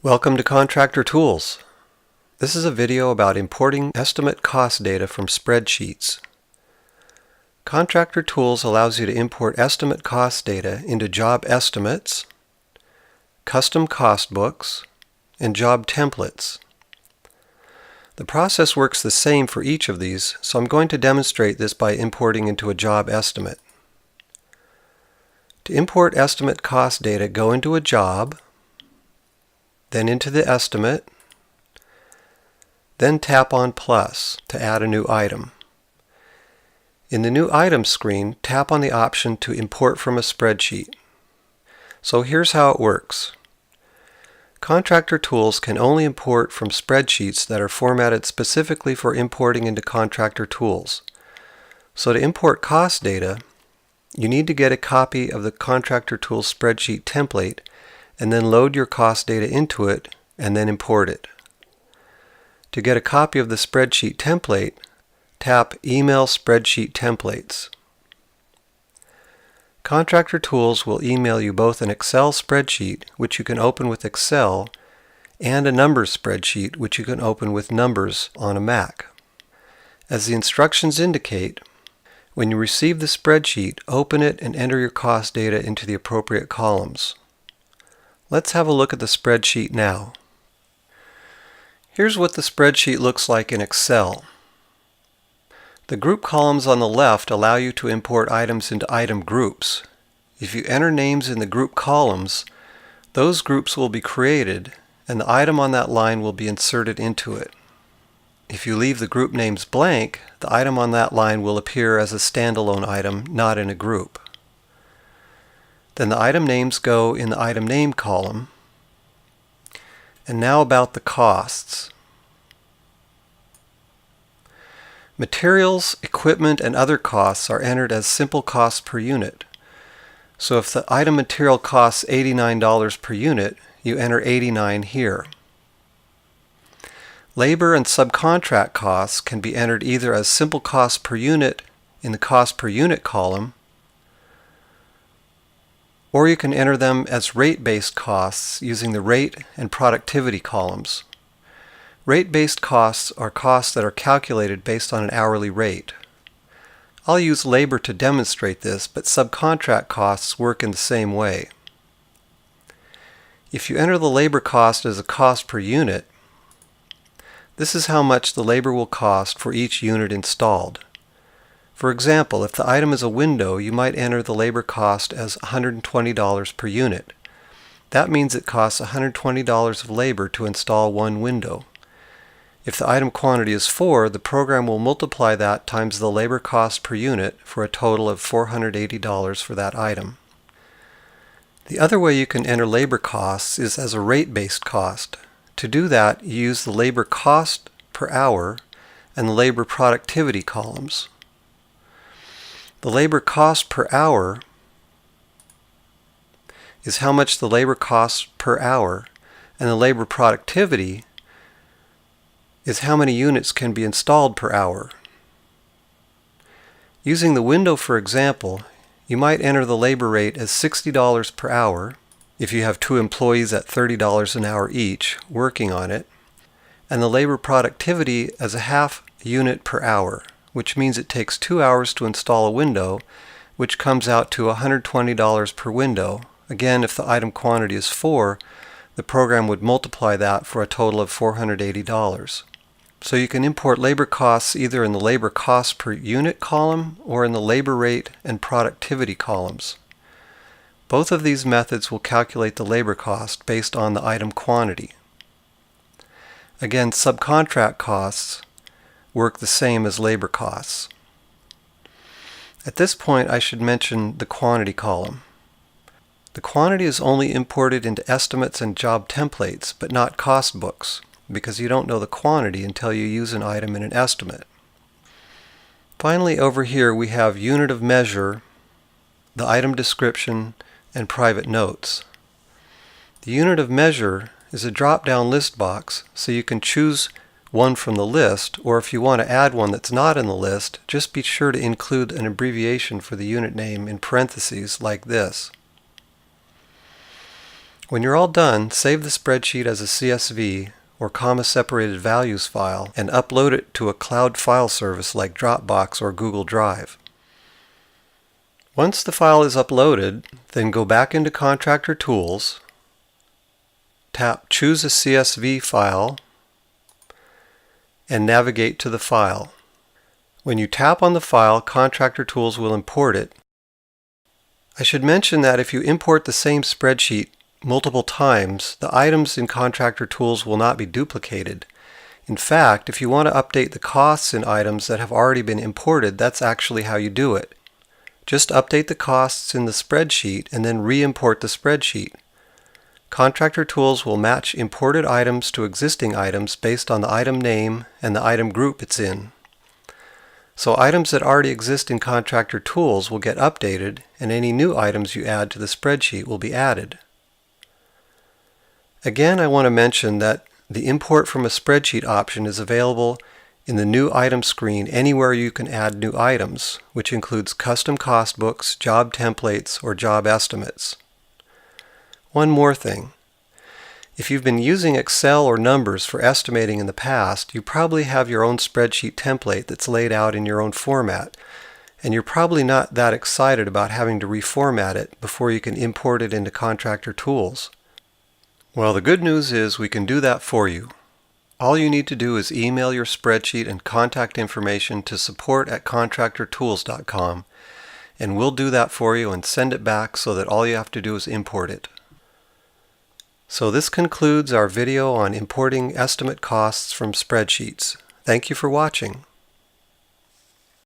Welcome to ContractorTools. This is a video about importing estimate cost data from Spreadsheets. ContractorTools allows you to import estimate cost data into job estimates, custom cost books, and job templates. The process works the same for each of these, so I'm going to demonstrate this by importing into a job estimate. To import estimate cost data, go into a job, then into the estimate, then tap on plus to add a new item. In the new item screen, tap on the option to import from a spreadsheet. So here's how it works. ContractorTools can only import from spreadsheets that are formatted specifically for importing into ContractorTools. So to import cost data, you need to get a copy of the ContractorTools spreadsheet template and then load your cost data into it and then import it. To get a copy of the spreadsheet template, tap Email Spreadsheet Templates. ContractorTools will email you both an Excel spreadsheet, which you can open with Excel, and a numbers spreadsheet, which you can open with Numbers on a Mac. As the instructions indicate, when you receive the spreadsheet, open it and enter your cost data into the appropriate columns. Let's have a look at the spreadsheet now. Here's what the spreadsheet looks like in Excel. The group columns on the left allow you to import items into item groups. If you enter names in the group columns, those groups will be created and the item on that line will be inserted into it. If you leave the group names blank, the item on that line will appear as a standalone item, not in a group. Then the item names go in the item name column. And now about the costs. Materials, equipment, and other costs are entered as simple costs per unit. So if the item material costs $89 per unit, you enter 89 here. Labor and subcontract costs can be entered either as simple cost per unit in the cost per unit column, or you can enter them as rate-based costs using the rate and productivity columns. Rate-based costs are costs that are calculated based on an hourly rate. I'll use labor to demonstrate this, but subcontract costs work in the same way. If you enter the labor cost as a cost per unit, this is how much the labor will cost for each unit installed. For example, if the item is a window, you might enter the labor cost as $120 per unit. That means it costs $120 of labor to install one window. If the item quantity is 4, the program will multiply that times the labor cost per unit for a total of $480 for that item. The other way you can enter labor costs is as a rate-based cost. To do that, you use the labor cost per hour and the labor productivity columns. The labor cost per hour is how much the labor costs per hour, and the labor productivity is how many units can be installed per hour. Using the window for example, you might enter the labor rate as $60 per hour if you have 2 employees at $30 an hour each working on it, and the labor productivity as a half unit per hour, which means it takes 2 hours to install a window, which comes out to $120 per window. Again, if the item quantity is 4, the program would multiply that for a total of $480. So you can import labor costs either in the labor cost per unit column or in the labor rate and productivity columns. Both of these methods will calculate the labor cost based on the item quantity. Again, subcontract costs work the same as labor costs. At this point, I should mention the quantity column. The quantity is only imported into estimates and job templates, but not cost books, because you don't know the quantity until you use an item in an estimate. Finally, over here we have unit of measure, the item description, and private notes. The unit of measure is a drop-down list box, so you can choose one from the list, or if you want to add one that's not in the list, just be sure to include an abbreviation for the unit name in parentheses like this. When you're all done, save the spreadsheet as a CSV or comma-separated values file and upload it to a cloud file service like Dropbox or Google Drive. Once the file is uploaded, then go back into ContractorTools, tap Choose a CSV file, and navigate to the file. When you tap on the file, ContractorTools will import it. I should mention that if you import the same spreadsheet multiple times, the items in ContractorTools will not be duplicated. In fact, if you want to update the costs in items that have already been imported, that's actually how you do it. Just update the costs in the spreadsheet and then re-import the spreadsheet. ContractorTools will match imported items to existing items based on the item name and the item group it's in. So items that already exist in ContractorTools will get updated, and any new items you add to the spreadsheet will be added. Again, I want to mention that the Import from a Spreadsheet option is available in the New Item screen anywhere you can add new items, which includes custom cost books, job templates, or job estimates. One more thing. If you've been using Excel or numbers for estimating in the past, you probably have your own spreadsheet template that's laid out in your own format, and you're probably not that excited about having to reformat it before you can import it into ContractorTools. Well, the good news is we can do that for you. All you need to do is email your spreadsheet and contact information to support@contractortools.com, and we'll do that for you and send it back so that all you have to do is import it. So this concludes our video on importing estimate costs from spreadsheets. Thank you for watching.